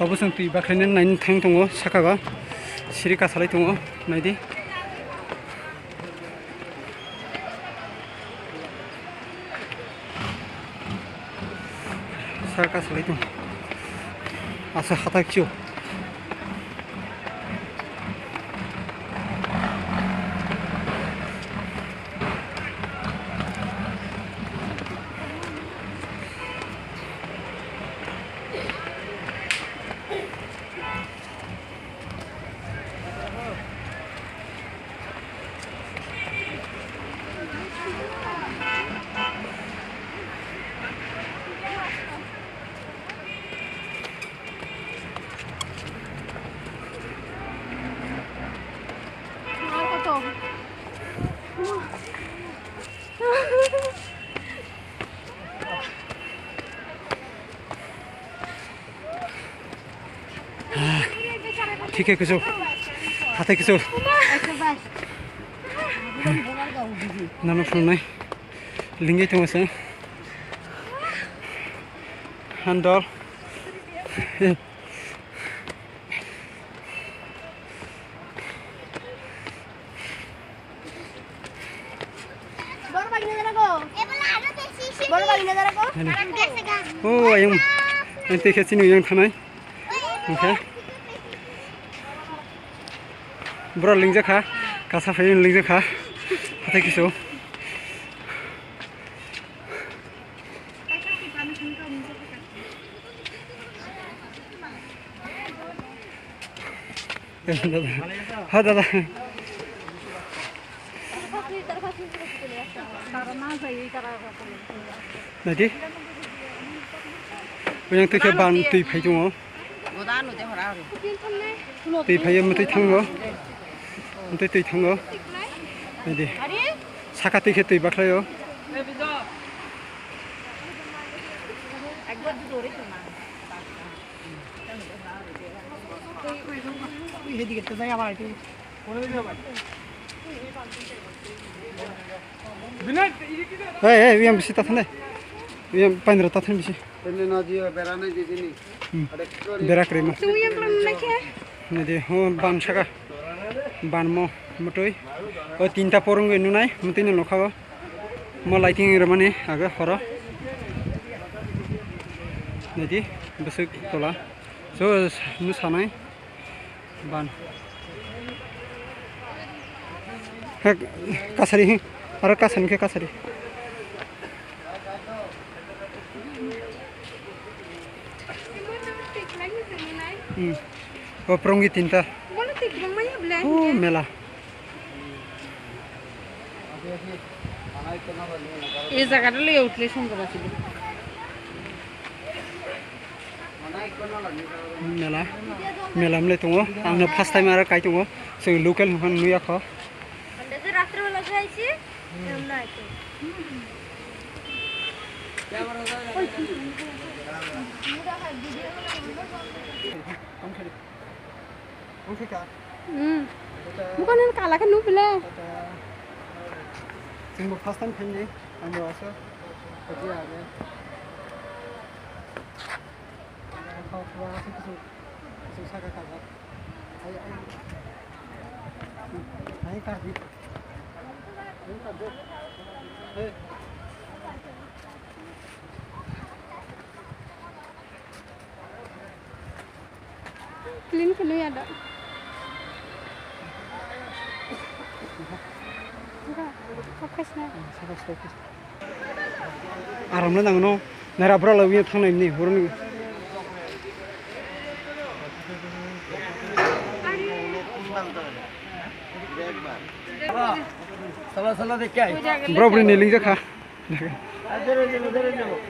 Tabu जों tui baklainen nain thang tongo sakaga siri kasalai tongo naidi saka kasalai tong asa hatak chiu ठीक है किशोर हाथे किशोर नानो सुननाय लिंगै थोंसै हान्डल oh ayam nanti ke sini yang thanai oke bro lingjaka kasa fayin lingjaka hatai kiso ha dada nanti yang tu ke ban tui phai jongo tui phai am tui thango tui thango nanti saka tui ke tui baklayo hey yang bisi tathan yang pandra tathan bisi berak rema nanti ban saka ban mo motoi o tinta porong nunai mutine lokhago mo lighting remane aga horo nanti besok tola so nu sanai ban kasari aro kasan ke kasari oh perunggi tinta oh mela এই জায়গাটা লই উঠলে সুন্দর আছে mela mela mle tongo angno first time ara kai tongo so local han nuya kho ande রাত্রে বেলা খাইছি এমন আইতো bukan kalah kan nu pula जों first time फैनि आं बासो बिदि आरो खावखौ आसे किसु सागा कागा आइ काबि clean kan ya ada आरामनो नांगौ नाराफ्रा लाबोयो थांनायनि हरनो ब्रो ब्रो नेलिं जाखा